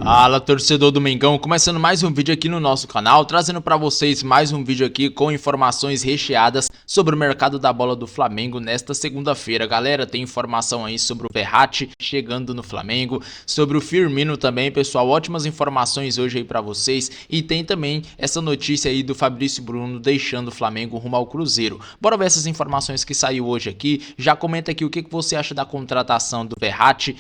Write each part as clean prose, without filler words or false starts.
Fala, torcedor do Mengão, começando mais um vídeo aqui no nosso canal, trazendo pra vocês mais um vídeo aqui com informações recheadas sobre o mercado da bola do Flamengo nesta segunda-feira. Galera, tem informação aí sobre o Verratti chegando no Flamengo, sobre o Firmino também, pessoal, ótimas informações hoje aí pra vocês, e tem também essa notícia aí do Fabrício Bruno deixando o Flamengo rumo ao Cruzeiro. Bora ver essas informações que saiu hoje aqui, já comenta aqui o que você acha da contratação do Verratti,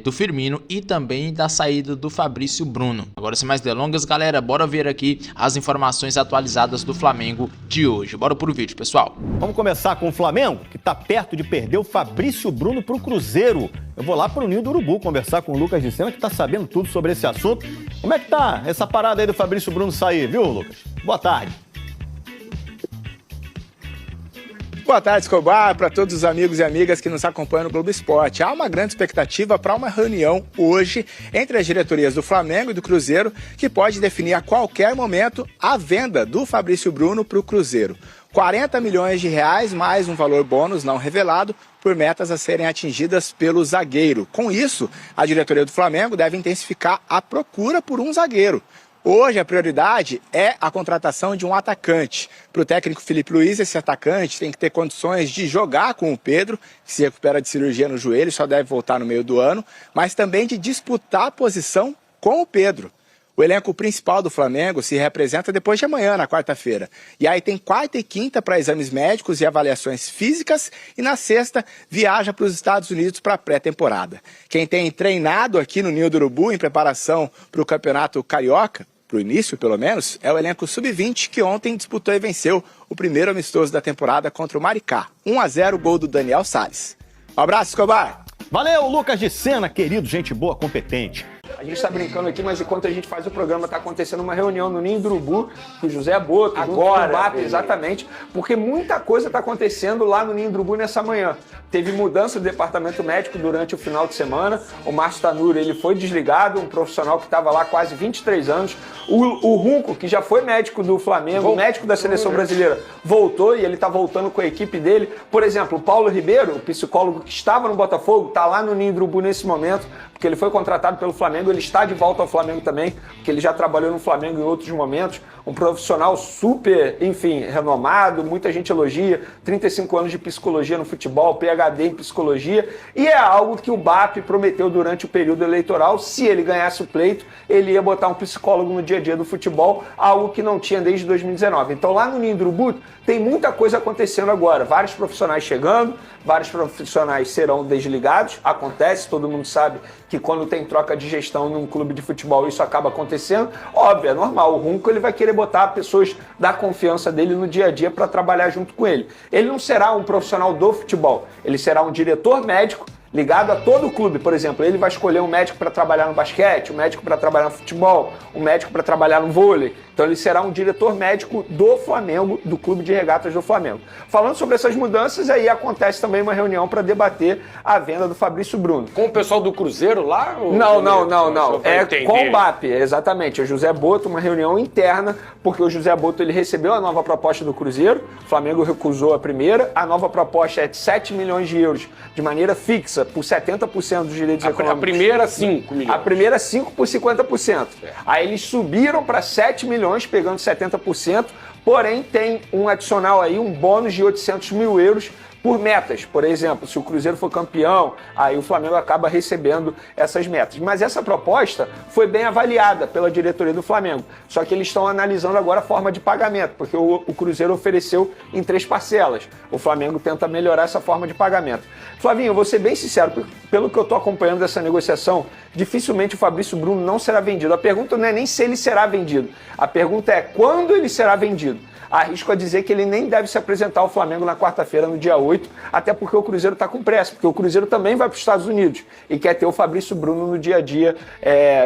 do Firmino e também da saída do Fabrício Bruno. Agora, sem mais delongas, galera, bora ver aqui as informações atualizadas do Flamengo de hoje. Bora pro vídeo, pessoal. Vamos começar com o Flamengo, que tá perto de perder o Fabrício Bruno pro Cruzeiro. Eu vou lá pro Ninho do Urubu conversar com o Lucas de Sena, que tá sabendo tudo sobre esse assunto. Como é que tá essa parada aí do Fabrício Bruno sair, viu, Lucas? Boa tarde. Boa tarde, Escobar, para todos os amigos e amigas que nos acompanham no Globo Esporte. Há uma grande expectativa para uma reunião hoje entre as diretorias do Flamengo e do Cruzeiro, que pode definir a qualquer momento a venda do Fabrício Bruno para o Cruzeiro. 40 milhões de reais mais um valor bônus não revelado por metas a serem atingidas pelo zagueiro. Com isso, a diretoria do Flamengo deve intensificar a procura por um zagueiro. Hoje a prioridade é a contratação de um atacante. Para o técnico Felipe Luiz, esse atacante tem que ter condições de jogar com o Pedro, que se recupera de cirurgia no joelho, só deve voltar no meio do ano, mas também de disputar a posição com o Pedro. O elenco principal do Flamengo se representa depois de amanhã, na quarta-feira. E aí tem quarta e quinta para exames médicos e avaliações físicas, e na sexta viaja para os Estados Unidos para a pré-temporada. Quem tem treinado aqui no Ninho do Urubu em preparação para o Campeonato Carioca, para o início, pelo menos, é o elenco sub-20 que ontem disputou e venceu o primeiro amistoso da temporada contra o Maricá. 1-0, gol do Daniel Salles. Um abraço, Escobar! Valeu, Lucas de Sena, querido, gente boa, competente. A gente está brincando aqui, mas enquanto a gente faz o programa, está acontecendo uma reunião no Ninho do Urubu, com o José Boto, agora, com o BAP, exatamente, porque muita coisa está acontecendo lá no Ninho do Urubu nessa manhã. Teve mudança do departamento médico durante o final de semana, o Márcio Tanuri, ele foi desligado, um profissional que estava lá há quase 23 anos, o Runco, que já foi médico do Flamengo, médico da seleção brasileira, voltou e ele está voltando com a equipe dele. Por exemplo, o Paulo Ribeiro, o psicólogo que estava no Botafogo, está lá no Ninho do Urubu nesse momento, porque ele foi contratado pelo Flamengo, ele está de volta ao Flamengo também, porque ele já trabalhou no Flamengo em outros momentos, um profissional super, enfim, renomado, muita gente elogia, 35 anos de psicologia no futebol, PhD em psicologia, e é algo que o BAP prometeu durante o período eleitoral, se ele ganhasse o pleito, ele ia botar um psicólogo no dia a dia do futebol, algo que não tinha desde 2019. Então lá no Ninho do Urubu tem muita coisa acontecendo agora, vários profissionais chegando, vários profissionais serão desligados, acontece, todo mundo sabe que quando tem troca de gestão num clube de futebol isso acaba acontecendo, óbvio, é normal, o Runco ele vai querer botar pessoas da confiança dele no dia a dia para trabalhar junto com ele. Ele não será um profissional do futebol, ele será um diretor médico ligado a todo o clube, por exemplo, ele vai escolher um médico para trabalhar no basquete, um médico para trabalhar no futebol, um médico para trabalhar no vôlei. Então ele será um diretor médico do Flamengo, do Clube de Regatas do Flamengo. Falando sobre essas mudanças, aí acontece também uma reunião para debater a venda do Fabrício Bruno. Com o pessoal do Cruzeiro lá? Não. É com o BAP, exatamente. O José Boto, uma reunião interna, porque o José Boto ele recebeu a nova proposta do Cruzeiro, o Flamengo recusou a primeira, a nova proposta é de 7 milhões de euros de maneira fixa, por 70% dos direitos econômicos. A primeira 5 milhões. A primeira 5 por 50%. Aí eles subiram para 7 milhões, pegando 70%, porém tem um adicional aí, um bônus de 800 mil euros por metas. Por exemplo, se o Cruzeiro for campeão, aí o Flamengo acaba recebendo essas metas. Mas essa proposta foi bem avaliada pela diretoria do Flamengo. Só que eles estão analisando agora a forma de pagamento, porque o Cruzeiro ofereceu em 3 parcelas. O Flamengo tenta melhorar essa forma de pagamento. Flavinho, eu vou ser bem sincero, pelo que eu estou acompanhando dessa negociação, dificilmente o Fabrício Bruno não será vendido. A pergunta não é nem se ele será vendido, a pergunta é quando ele será vendido. Arrisco a dizer que ele nem deve se apresentar ao Flamengo na quarta-feira, no dia 8, até porque o Cruzeiro está com pressa, porque o Cruzeiro também vai para os Estados Unidos e quer ter o Fabrício Bruno no dia a dia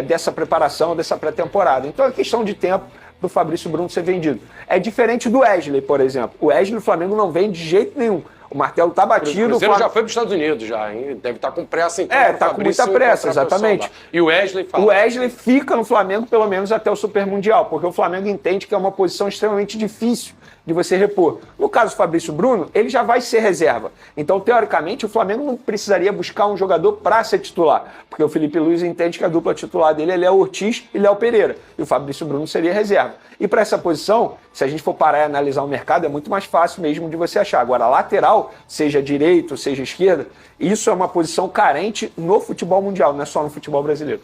dessa preparação, dessa pré-temporada. Então é questão de tempo para o Fabrício Bruno ser vendido. É diferente do Wesley, por exemplo. O Wesley, o Flamengo não vende de jeito nenhum. O martelo tá batido. O Cruzeiro já foi para os Estados Unidos, já, hein? Deve estar com pressa, então. Tá com muita pressa, exatamente. E o Wesley fala. O Wesley fica no Flamengo pelo menos até o Super Mundial, porque o Flamengo entende que é uma posição extremamente difícil de você repor. No caso do Fabrício Bruno, ele já vai ser reserva. Então, teoricamente, o Flamengo não precisaria buscar um jogador para ser titular, porque o Felipe Luiz entende que a dupla titular dele é Léo Ortiz e Léo Pereira, e o Fabrício Bruno seria reserva. E para essa posição, se a gente for parar e analisar o mercado, é muito mais fácil mesmo de você achar. Agora, lateral, seja direito, seja esquerda, isso é uma posição carente no futebol mundial, não é só no futebol brasileiro.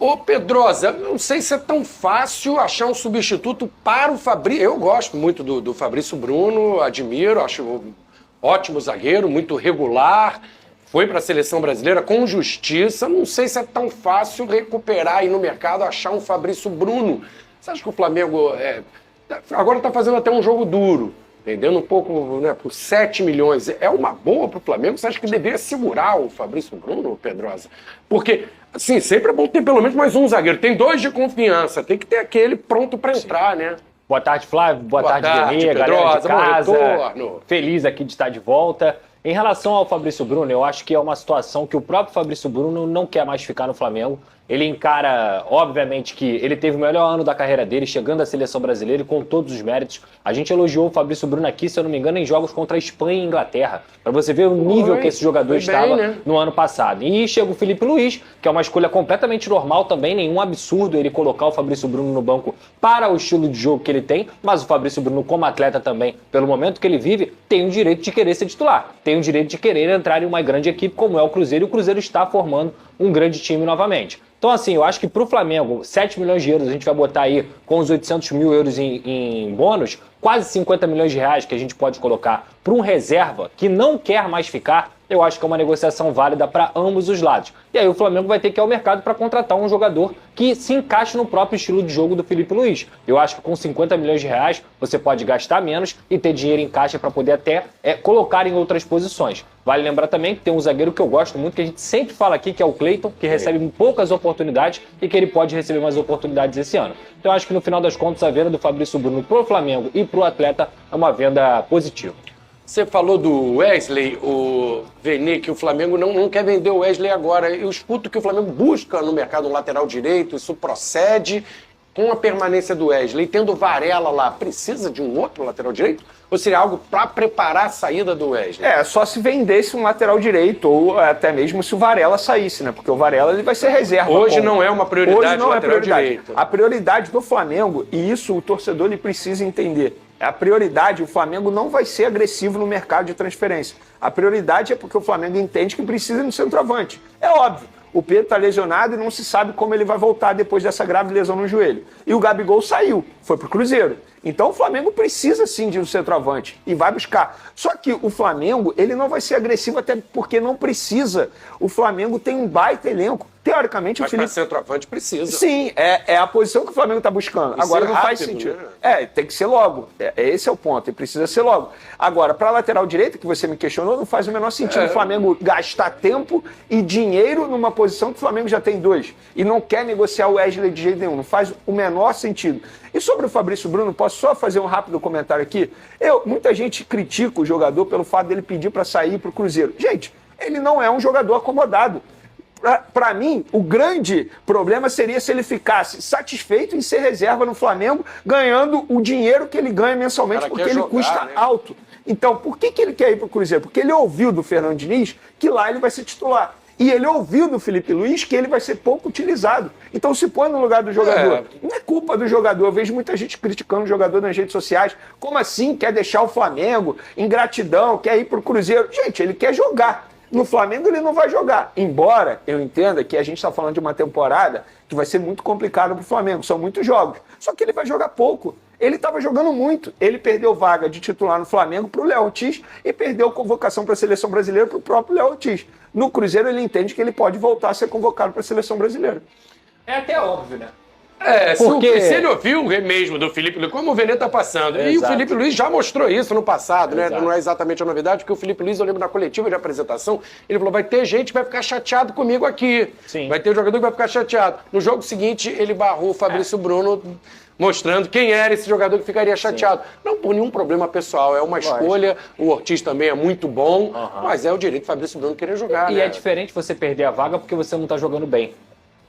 Ô, Pedrosa, não sei se é tão fácil achar um substituto para o Fabrício. Eu gosto muito do Fabrício Bruno, admiro, acho um ótimo zagueiro, muito regular, foi para a seleção brasileira com justiça. Não sei se é tão fácil recuperar aí no mercado, achar um Fabrício Bruno. Você acha que o Flamengo agora está fazendo até um jogo duro, vendendo um pouco, né, por 7 milhões. É uma boa para o Flamengo? Você acha que deveria segurar o Fabrício Bruno, Pedrosa? Porque, assim, sempre é bom ter pelo menos mais um zagueiro. Tem 2 de confiança, tem que ter aquele pronto para entrar, né? Boa tarde, Flávio. Boa tarde, Guilherme, galera de casa. Feliz aqui de estar de volta. Em relação ao Fabrício Bruno, eu acho que é uma situação que o próprio Fabrício Bruno não quer mais ficar no Flamengo. Ele encara, obviamente, que ele teve o melhor ano da carreira dele, chegando à seleção brasileira e com todos os méritos. A gente elogiou o Fabrício Bruno aqui, se eu não me engano, em jogos contra a Espanha e Inglaterra, para você ver o nível que esse jogador estava no ano passado. E chega o Felipe Luiz, que é uma escolha completamente normal também, nenhum absurdo ele colocar o Fabrício Bruno no banco para o estilo de jogo que ele tem, mas o Fabrício Bruno, como atleta também, pelo momento que ele vive, tem o direito de querer ser titular, tem o direito de querer entrar em uma grande equipe como é o Cruzeiro, e o Cruzeiro está formando um grande time novamente. Então, assim, eu acho que para o Flamengo, 7 milhões de euros, a gente vai botar aí com os 800 mil euros em bônus, quase 50 milhões de reais que a gente pode colocar para um reserva que não quer mais ficar, eu acho que é uma negociação válida para ambos os lados. E aí o Flamengo vai ter que ir ao mercado para contratar um jogador que se encaixe no próprio estilo de jogo do Felipe Luiz. Eu acho que com 50 milhões de reais você pode gastar menos e ter dinheiro em caixa para poder até colocar em outras posições. Vale lembrar também que tem um zagueiro que eu gosto muito, que a gente sempre fala aqui, que é o Cleiton, que recebe poucas oportunidades e que ele pode receber mais oportunidades esse ano. Então eu acho que no final das contas a venda do Fabrício Bruno pro Flamengo e pro atleta é uma venda positiva. Você falou do Wesley, o Vene, que o Flamengo não quer vender o Wesley agora. Eu escuto que o Flamengo busca no mercado um lateral direito, isso procede com a permanência do Wesley. Tendo Varela lá, precisa de um outro lateral direito? Ou seria algo para preparar a saída do Wesley? Só se vendesse um lateral direito, ou até mesmo se o Varela saísse, né? Porque o Varela ele vai ser reserva. Hoje não é uma prioridade. Hoje não o é lateral prioridade. Direito. A prioridade do Flamengo, e isso o torcedor ele precisa entender, a prioridade, o Flamengo não vai ser agressivo no mercado de transferência. A prioridade é porque o Flamengo entende que precisa de um centroavante. É óbvio, o Pedro está lesionado e não se sabe como ele vai voltar depois dessa grave lesão no joelho. E o Gabigol saiu, foi pro Cruzeiro. Então o Flamengo precisa sim de um centroavante e vai buscar. Só que o Flamengo, ele não vai ser agressivo até porque não precisa. O Flamengo tem um baita elenco. Teoricamente, mas o Felipe... para centroavante precisa. Sim, é a posição que o Flamengo está buscando. E agora não rápido, faz sentido. Né? Tem que ser logo. Esse é o ponto, ele precisa ser logo. Agora, para a lateral direita, que você me questionou, não faz o menor sentido o Flamengo gastar tempo e dinheiro numa posição que o Flamengo já tem 2. E não quer negociar o Wesley de jeito nenhum. Não faz o menor sentido. E sobre o Fabrício Bruno, posso só fazer um rápido comentário aqui? Muita gente critica o jogador pelo fato dele pedir para sair para o Cruzeiro. Gente, ele não é um jogador acomodado. Para mim, o grande problema seria se ele ficasse satisfeito em ser reserva no Flamengo, ganhando o dinheiro que ele ganha mensalmente, porque ele custa alto. Então, por que ele quer ir para o Cruzeiro? Porque ele ouviu do Fernando Diniz que lá ele vai ser titular. E ele ouviu do Felipe Luiz que ele vai ser pouco utilizado. Então se põe no lugar do jogador. Não é culpa do jogador. Eu vejo muita gente criticando o jogador nas redes sociais. Como assim? Quer deixar o Flamengo? Ingratidão, quer ir para o Cruzeiro. Gente, ele quer jogar. No Flamengo ele não vai jogar. Embora eu entenda que a gente está falando de uma temporada que vai ser muito complicada para o Flamengo. São muitos jogos. Só que ele vai jogar pouco. Ele estava jogando muito. Ele perdeu vaga de titular no Flamengo para o Léo Ortiz e perdeu convocação para a Seleção Brasileira para o próprio Léo Ortiz. No Cruzeiro ele entende que ele pode voltar a ser convocado para a Seleção Brasileira. É até óbvio, né? Se ele ouviu mesmo do Felipe Luiz, como o Vene está passando. Exato. E o Felipe Luiz já mostrou isso no passado, né? Não é exatamente a novidade, porque o Felipe Luiz, eu lembro na coletiva de apresentação, ele falou, vai ter gente que vai ficar chateado comigo aqui. Sim. Vai ter jogador que vai ficar chateado. No jogo seguinte, ele barrou o Fabrício Bruno mostrando quem era esse jogador que ficaria chateado. Sim. Não por nenhum problema pessoal, é uma escolha. O Ortiz também é muito bom, mas é o direito do Fabrício Bruno querer jogar. E é diferente você perder a vaga porque você não está jogando bem.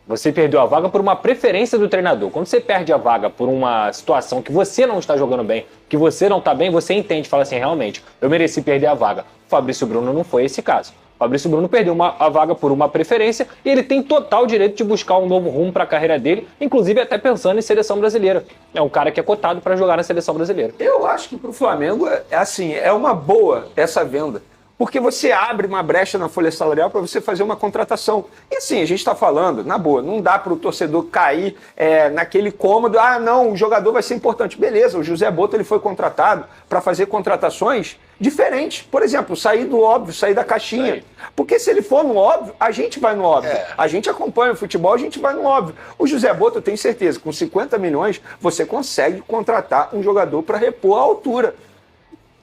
Você perdeu a vaga por uma preferência do treinador. Quando você perde a vaga por uma situação que você não está jogando bem, que você não está bem, você entende, fala assim, realmente, eu mereci perder a vaga. O Fabrício Bruno não foi esse caso. O Fabrício Bruno perdeu a vaga por uma preferência e ele tem total direito de buscar um novo rumo para a carreira dele, inclusive até pensando em seleção brasileira. É um cara que é cotado para jogar na seleção brasileira. Eu acho que para o Flamengo é uma boa essa venda. Porque você abre uma brecha na folha salarial para você fazer uma contratação. E assim, a gente está falando, na boa, não dá para o torcedor cair naquele cômodo, não, o jogador vai ser importante. Beleza, o José Botto ele foi contratado para fazer contratações diferentes. Por exemplo, sair do óbvio, sair da caixinha. Porque se ele for no óbvio, a gente vai no óbvio. A gente acompanha o futebol, a gente vai no óbvio. O José Botto, eu tenho certeza, com 50 milhões, você consegue contratar um jogador para repor a altura.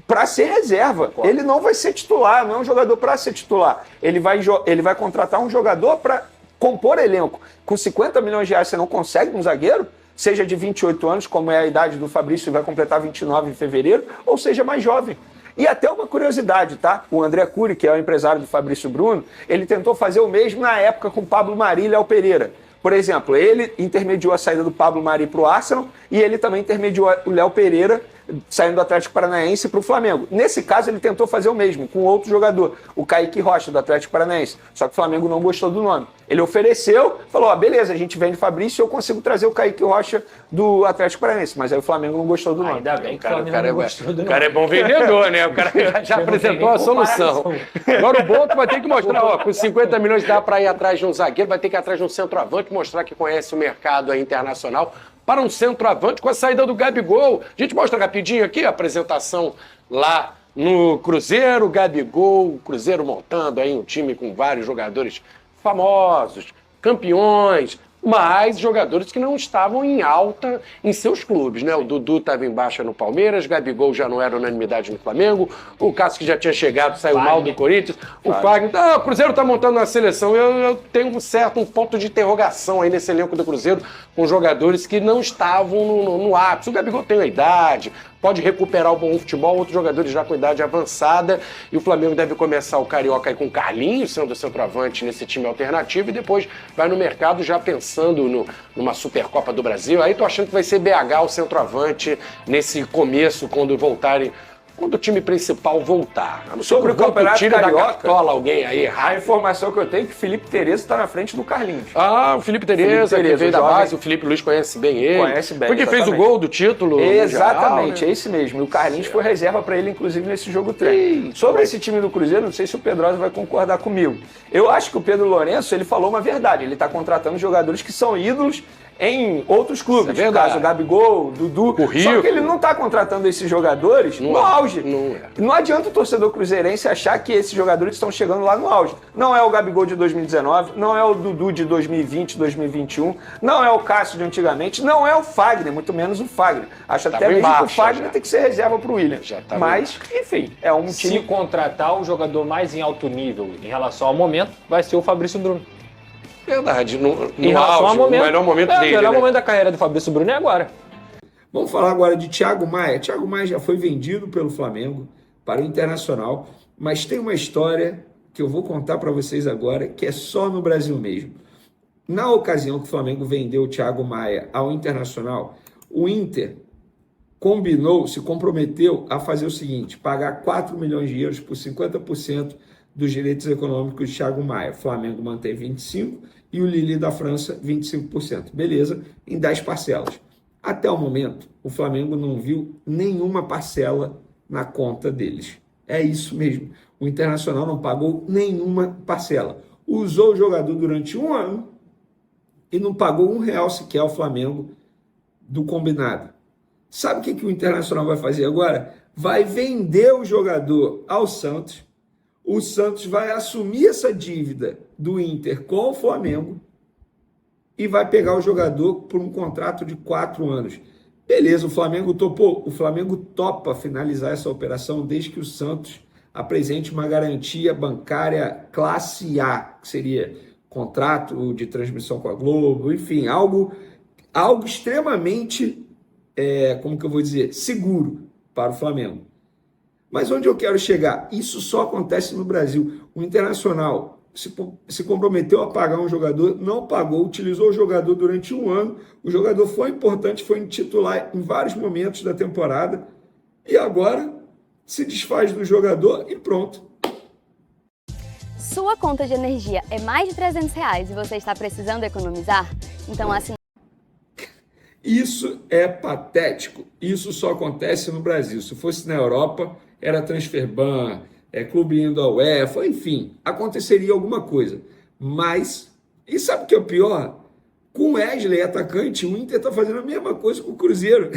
Para ser reserva. Ele não vai ser titular, não é um jogador para ser titular. Ele vai contratar um jogador para compor elenco. Com 50 milhões de reais você não consegue um zagueiro, seja de 28 anos, como é a idade do Fabrício e vai completar 29 em fevereiro, ou seja mais jovem. E até uma curiosidade, tá? O André Cury, que é o empresário do Fabrício Bruno, ele tentou fazer o mesmo na época com o Pablo Mari e Léo Pereira. Por exemplo, ele intermediou a saída do Pablo Mari para o Arsenal e ele também intermediou o Léo Pereira saindo do Atlético Paranaense para o Flamengo. Nesse caso, ele tentou fazer o mesmo com outro jogador, o Kaique Rocha, do Atlético Paranaense. Só que o Flamengo não gostou do nome. Ele ofereceu, falou, beleza, a gente vende Fabrício e eu consigo trazer o Kaique Rocha do Atlético Paranaense. Mas aí o Flamengo não gostou do nome. Ainda bem que o Flamengo não gostou do nome. O cara é bom vendedor, né? O cara já apresentou a solução. Agora o Botto vai ter que mostrar, com 50 milhões dá para ir atrás de um zagueiro, vai ter que ir atrás de um centroavante, mostrar que conhece o mercado internacional. Para um centroavante com a saída do Gabigol. A gente mostra rapidinho aqui a apresentação lá no Cruzeiro. Gabigol, o Cruzeiro montando aí um time com vários jogadores famosos, campeões, mas jogadores que não estavam em alta em seus clubes, né? O Dudu estava em baixa no Palmeiras, Gabigol já não era unanimidade no Flamengo, o Cássio que já tinha chegado saiu mal do Corinthians, o Fagner, o Cruzeiro está montando uma seleção, eu tenho um ponto de interrogação aí nesse elenco do Cruzeiro com jogadores que não estavam no ápice. O Gabigol tem a idade, pode recuperar o bom futebol, outros jogadores já com idade avançada, e o Flamengo deve começar o Carioca aí com o Carlinhos sendo centroavante nesse time alternativo, e depois vai no mercado já pensando numa Supercopa do Brasil. Aí tô achando que vai ser BH o centroavante nesse começo, quando o time principal voltar. Sobre o Campeonato Carioca, da cartola alguém aí. A informação que eu tenho é que o Felipe Tereza está na frente do Carlinhos. O Felipe Tereza, que veio da base, o Felipe Luiz conhece bem ele. Conhece bem. Porque fez o gol do título. Exatamente, mundial, né? É esse mesmo. E o Carlinhos foi reserva para ele, inclusive, nesse jogo treino. Sobre esse time do Cruzeiro, não sei se o Pedrosa vai concordar comigo. Eu acho que o Pedro Lourenço, ele falou uma verdade. Ele está contratando jogadores que são ídolos em outros clubes, no caso, Gabigol, Dudu. Só que ele não está contratando esses jogadores no auge. Não adianta o torcedor cruzeirense achar que esses jogadores estão chegando lá no auge. Não é o Gabigol de 2019, não é o Dudu de 2020, 2021, não é o Cássio de antigamente, não é o Fagner, muito menos o Fagner. Acho até mesmo que o Fagner tem que ser reserva para o William. Mas, enfim, é um time... Se contratar o jogador mais em alto nível em relação ao momento, vai ser o Fabrício Bruno. Verdade, no auge, o melhor momento dele. O melhor momento da carreira do Fabrício Bruno é agora. Vamos falar agora de Thiago Maia. Thiago Maia já foi vendido pelo Flamengo para o Internacional, mas tem uma história que eu vou contar para vocês agora, que é só no Brasil mesmo. Na ocasião que o Flamengo vendeu o Thiago Maia ao Internacional, o Inter se comprometeu a fazer o seguinte, pagar 4 milhões de euros por 50% dos direitos econômicos de Thiago Maia. O Flamengo mantém 25% e o Lille da França 25%. Beleza, em 10 parcelas. Até o momento, o Flamengo não viu nenhuma parcela na conta deles. É isso mesmo. O Internacional não pagou nenhuma parcela. Usou o jogador durante um ano e não pagou R$1 sequer ao Flamengo do combinado. Sabe o que o Internacional vai fazer agora? Vai vender o jogador ao Santos. O Santos vai assumir essa dívida do Inter com o Flamengo e vai pegar o jogador por um contrato de 4 anos. Beleza, o Flamengo topou. O Flamengo topa finalizar essa operação desde que o Santos apresente uma garantia bancária classe A, que seria contrato de transmissão com a Globo, enfim, algo extremamente como que eu vou dizer, seguro para o Flamengo. Mas onde eu quero chegar? Isso só acontece no Brasil. O Internacional se comprometeu a pagar um jogador, não pagou, utilizou o jogador durante 1 ano, o jogador foi importante, foi titular em vários momentos da temporada, e agora se desfaz do jogador e pronto. Sua conta de energia é mais de R$300 e você está precisando economizar? Então assim... Isso é patético. Isso só acontece no Brasil. Se fosse na Europa, era Transferban, clube indo à UEFA, enfim, aconteceria alguma coisa. Mas, e sabe o que é o pior? Com o Wesley, atacante, o Inter está fazendo a mesma coisa com o Cruzeiro.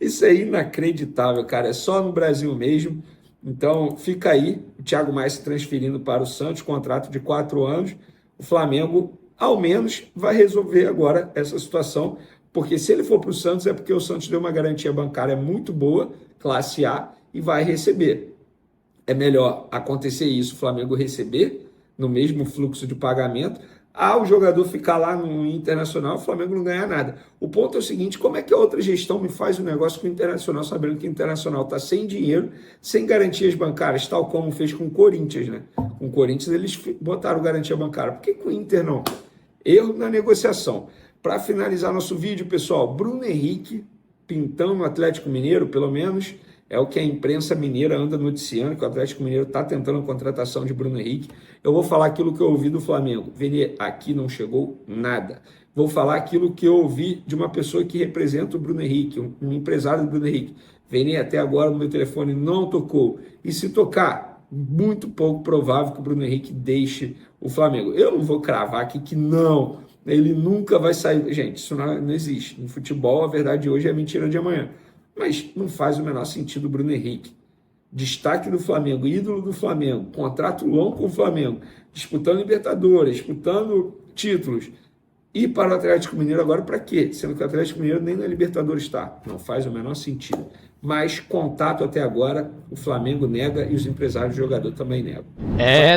Isso é inacreditável, cara. É só no Brasil mesmo. Então, fica aí o Thiago Maia se transferindo para o Santos, contrato de 4 anos. O Flamengo, ao menos, vai resolver agora essa situação, porque se ele for para o Santos é porque o Santos deu uma garantia bancária muito boa, classe A, e vai receber. É melhor acontecer isso, o Flamengo receber no mesmo fluxo de pagamento, o jogador ficar lá no Internacional, o Flamengo não ganhar nada. O ponto é o seguinte, como é que a outra gestão me faz um negócio com o Internacional, sabendo que o Internacional está sem dinheiro, sem garantias bancárias, tal como fez com o Corinthians, né? Com o Corinthians eles botaram garantia bancária. Por que com o Inter não? Erro na negociação. Para finalizar nosso vídeo, pessoal, Bruno Henrique pintando no Atlético Mineiro, pelo menos é o que a imprensa mineira anda noticiando, que o Atlético Mineiro está tentando a contratação de Bruno Henrique. Eu vou falar aquilo que eu ouvi do Flamengo. Vene, aqui não chegou nada. Vou falar aquilo que eu ouvi de uma pessoa que representa o Bruno Henrique, um empresário do Bruno Henrique. Vene, até agora o meu telefone não tocou. E se tocar, muito pouco provável que o Bruno Henrique deixe o Flamengo. Eu não vou cravar aqui que não, ele nunca vai sair. Gente, isso não existe. No futebol, a verdade de hoje é a mentira de amanhã. Mas não faz o menor sentido o Bruno Henrique. Destaque do Flamengo, ídolo do Flamengo, contrato longo com o Flamengo, disputando Libertadores, disputando títulos. E para o Atlético Mineiro agora para quê? Sendo que o Atlético Mineiro nem na Libertadores está. Não faz o menor sentido. Mas contato até agora, o Flamengo nega e os empresários do jogador também negam.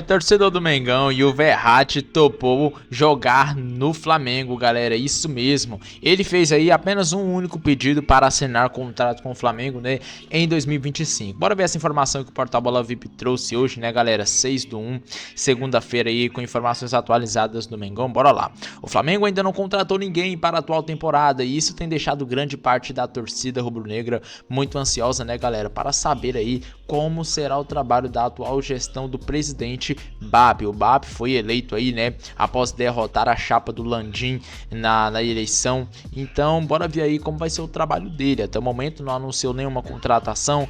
Torcedor do Mengão, e o Verratti topou jogar no Flamengo, galera, isso mesmo. Ele fez aí apenas um único pedido para assinar contrato com o Flamengo, né, em 2025. Bora ver essa informação que o Portal Bola VIP trouxe hoje, né, galera, 6/1, segunda-feira aí, com informações atualizadas do Mengão, bora lá. O Flamengo ainda não contratou ninguém para a atual temporada e isso tem deixado grande parte da torcida rubro-negra muito ansiosa, né, galera, para saber aí como será o trabalho da atual gestão do presidente Babi. O Babi foi eleito aí, né, após derrotar a chapa do Landim na eleição. Então, bora ver aí como vai ser o trabalho dele. Até o momento não anunciou nenhuma contratação.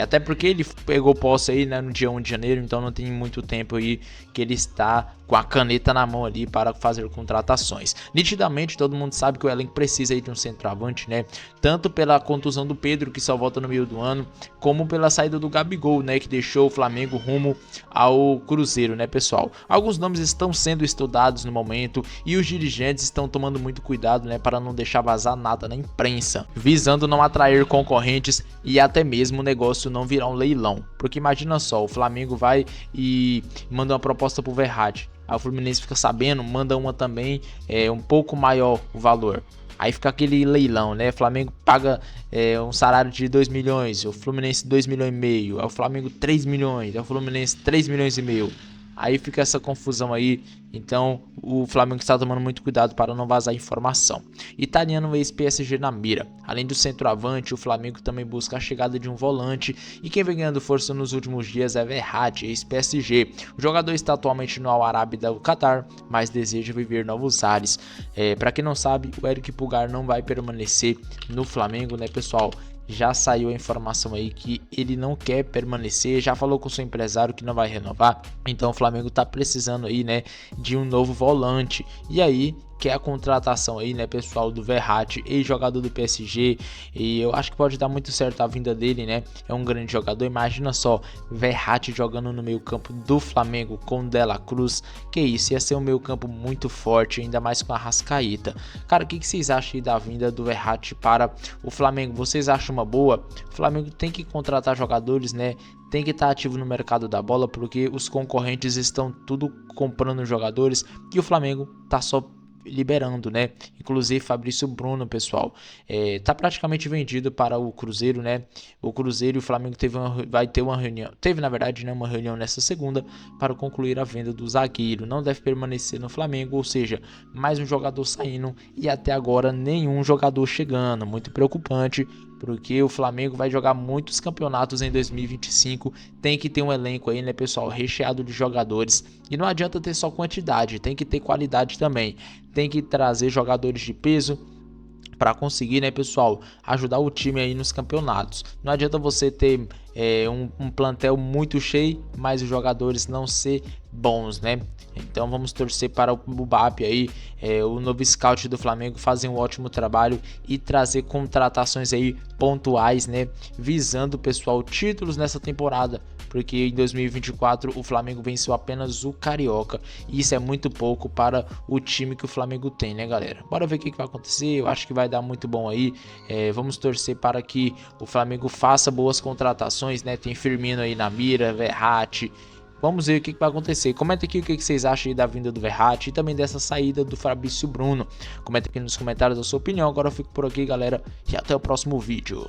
Até porque ele pegou posse aí, né, no dia 1 de janeiro, então não tem muito tempo aí que ele está com a caneta na mão ali para fazer contratações. Nitidamente todo mundo sabe que o elenco precisa aí de um centroavante, né, tanto pela contusão do Pedro, que só volta no meio do ano, como pela saída do Gabigol, né, que deixou o Flamengo rumo ao Cruzeiro, né, pessoal. Alguns nomes estão sendo estudados no momento e os dirigentes estão tomando muito cuidado, né, para não deixar vazar nada na imprensa, visando não atrair concorrentes e até mesmo o negócio não virar um leilão. Porque imagina só, o Flamengo vai e manda uma proposta pro Verratti, aí o Fluminense fica sabendo, manda uma também, um pouco maior o valor. Aí fica aquele leilão, né? O Flamengo paga um salário de 2 milhões, o Fluminense 2,5 milhões, aí o Flamengo 3 milhões, aí o Fluminense 3,5 milhões. Aí fica essa confusão aí, então o Flamengo está tomando muito cuidado para não vazar informação. Italiano ex-PSG na mira. Além do centroavante, o Flamengo também busca a chegada de um volante e quem vem ganhando força nos últimos dias é Verratti, ex-PSG. O jogador está atualmente no Al Arabi do Qatar, mas deseja viver novos ares. Para quem não sabe, o Eric Pulgar não vai permanecer no Flamengo, né, pessoal? Já saiu a informação aí que ele não quer permanecer, já falou com o seu empresário que não vai renovar, então o Flamengo tá precisando aí, né, de um novo volante, e aí que é a contratação aí, né, pessoal, do Verratti, ex-jogador do PSG, e eu acho que pode dar muito certo a vinda dele, né, é um grande jogador. Imagina só, Verratti jogando no meio campo do Flamengo com Dela Cruz, que isso, ia ser um meio campo muito forte, ainda mais com a Arrascaeta. Cara, o que vocês acham aí da vinda do Verratti para o Flamengo? Vocês acham uma boa? O Flamengo tem que contratar jogadores, né, tem que estar ativo no mercado da bola, porque os concorrentes estão tudo comprando jogadores, e o Flamengo tá só liberando, né? Inclusive Fabrício Bruno, pessoal, tá praticamente vendido para o Cruzeiro, né? O Cruzeiro e o Flamengo vai ter uma reunião, na verdade, né, uma reunião nessa segunda para concluir a venda do zagueiro. Não deve permanecer no Flamengo, ou seja, mais um jogador saindo e até agora nenhum jogador chegando. Muito preocupante, porque o Flamengo vai jogar muitos campeonatos em 2025, tem que ter um elenco aí, né, pessoal, recheado de jogadores, e não adianta ter só quantidade, tem que ter qualidade também, tem que trazer jogadores de peso para conseguir, né, pessoal, ajudar o time aí nos campeonatos. Não adianta você ter um plantel muito cheio, mas os jogadores não ser bons, né? Então vamos torcer para o BAP aí, o novo scout do Flamengo, fazer um ótimo trabalho e trazer contratações aí pontuais, né? Visando, pessoal, títulos nessa temporada, porque em 2024 o Flamengo venceu apenas o Carioca, e isso é muito pouco para o time que o Flamengo tem, né, galera? Bora ver o que vai acontecer, eu acho que vai dar muito bom aí. Vamos torcer para que o Flamengo faça boas contratações, né? Tem Firmino aí na mira, Verratti. Vamos ver o que vai acontecer. Comenta aqui o que vocês acham aí da vinda do Verratti e também dessa saída do Fabrício Bruno. Comenta aqui nos comentários a sua opinião. Agora eu fico por aqui, galera, e até o próximo vídeo.